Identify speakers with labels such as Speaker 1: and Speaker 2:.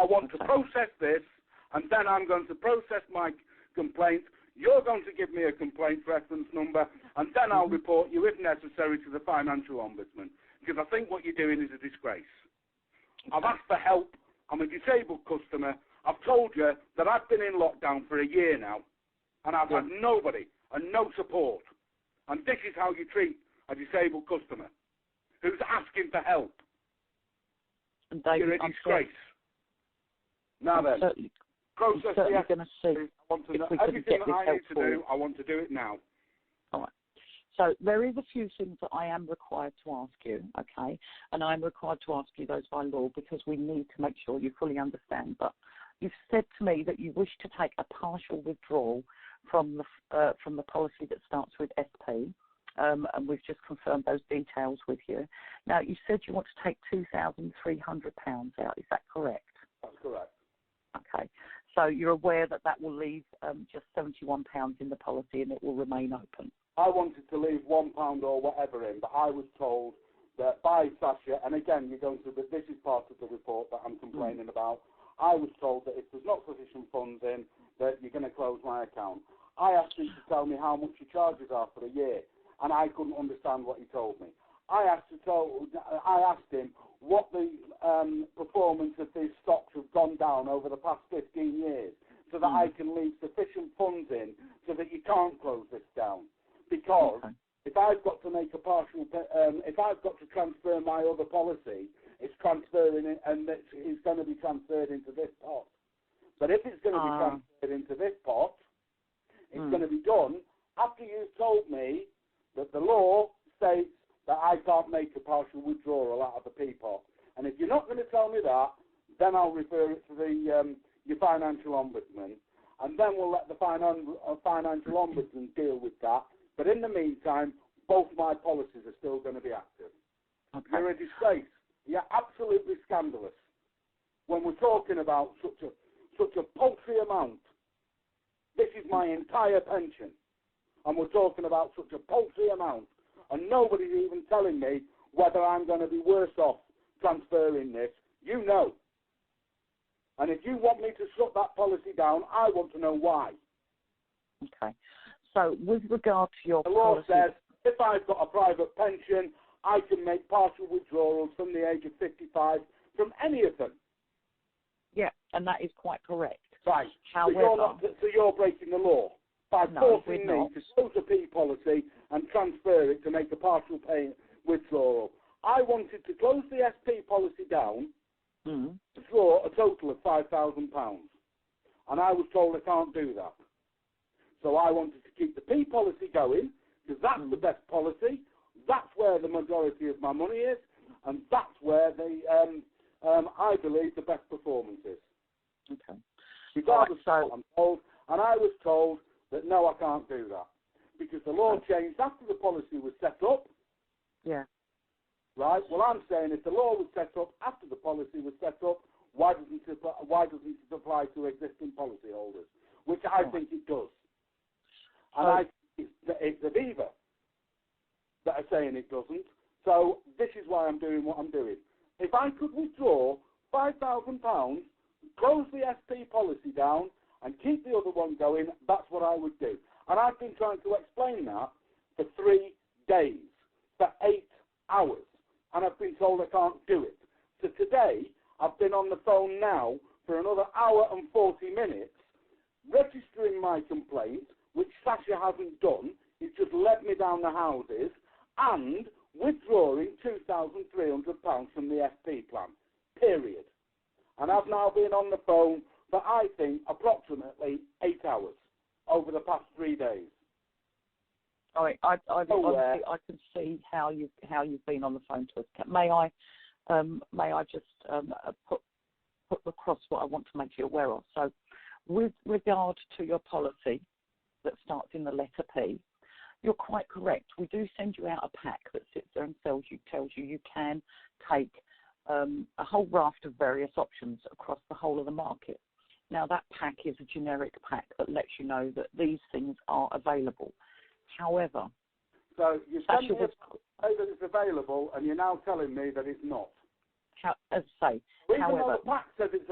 Speaker 1: I want to process this, and then I'm going to process my complaint. You're going to give me a complaint reference number, and then I'll report you, if necessary, to the Financial Ombudsman. Because I think what you're doing is a disgrace. I've asked for help. I'm a disabled customer. I've told you that I've been in lockdown for a year now, and I've had nobody and no support. And this is how you treat a disabled customer who's asking for help.
Speaker 2: And David,
Speaker 1: you're a disgrace. Now then, process the I want to know everything that I need to do. I want to do it now.
Speaker 2: All right. So there is a few things that I am required to ask you, okay? And I'm required to ask you those by law because we need to make sure you fully understand. But you've said to me that you wish to take a partial withdrawal from the policy that starts with SP, and we've just confirmed those details with you. Now, you said you want to take £2,300 out. Is that correct?
Speaker 1: That's correct.
Speaker 2: Okay. So you're aware that that will leave just £71 in the policy and it will remain open?
Speaker 1: I wanted to leave £1 or whatever in, but I was told that by Sasha, and again, you're going to, this is part of the report that I'm complaining about. I was told that if there's not sufficient funds in, that you're going to close my account. I asked him to tell me how much your charges are for a year, and I couldn't understand what he told me. I asked him what the performance of these stocks have gone down over the past 15 years, so that I can leave sufficient funds in so that you can't close this down. Because if I've got to make a partial, if I've got to transfer my other policy, it's transferring it, and it's going to be transferred into this pot. But if it's going to be transferred into this pot, it's going to be done after you've told me that the law states that I can't make a partial withdrawal out of the P pot. And if you're not going to tell me that, then I'll refer it to the your Financial Ombudsman, and then we'll let the Financial Ombudsman deal with that. But in the meantime, both my policies are still going to be active.
Speaker 2: Okay.
Speaker 1: You're a disgrace. You're absolutely scandalous. When we're talking about such a paltry amount, this is my entire pension, and we're talking about such a paltry amount, and nobody's even telling me whether I'm going to be worse off transferring this. You know. And if you want me to shut that policy down, I want to know why.
Speaker 2: Okay. So with regard to your
Speaker 1: the law
Speaker 2: policy,
Speaker 1: says if I've got a private pension, I can make partial withdrawals from the age of 55 from any of them.
Speaker 2: Yeah, and that is quite correct.
Speaker 1: Right.
Speaker 2: However,
Speaker 1: so you're breaking the law by forcing me to close a P policy and transfer it to make a partial pay withdrawal. I wanted to close the SP policy down, withdraw a total of £5,000, and I was told I can't do that. So I wanted to keep the P policy going, because that's the best policy, that's where the majority of my money is, and that's where I believe the best performance is.
Speaker 2: Okay.
Speaker 1: Regardless of what I'm told, and I was told that no, I can't do that, because the law changed after the policy was set up.
Speaker 2: Yeah.
Speaker 1: Right? Well, I'm saying if the law was set up after the policy was set up, why doesn't it apply to existing policyholders? Which I think it does. And I think it's Aviva that are saying it doesn't. So this is why I'm doing what I'm doing. If I could withdraw £5,000, close the SP policy down, and keep the other one going, that's what I would do. And I've been trying to explain that for 3 days, for 8 hours, and I've been told I can't do it. So today, I've been on the phone now for another hour and 40 minutes, registering my complaint, which Sasha hasn't done. He's just led me down the houses, and withdrawing £2,300 from the SP plan, period. And I've now been on the phone for, I think, approximately 8 hours over the past 3 days.
Speaker 2: All right, I can see how you've been on the phone to us. May I just put across what I want to make you aware of? So, with regard to your policy that starts in the letter P, you're quite correct. We do send you out a pack that sits there and tells you you can take a whole raft of various options across the whole of the market. Now, that pack is a generic pack that lets you know that these things are available. However,
Speaker 1: so you send me a say that it's available, and you're now telling me that it's not.
Speaker 2: As I say,
Speaker 1: even though the pack says it's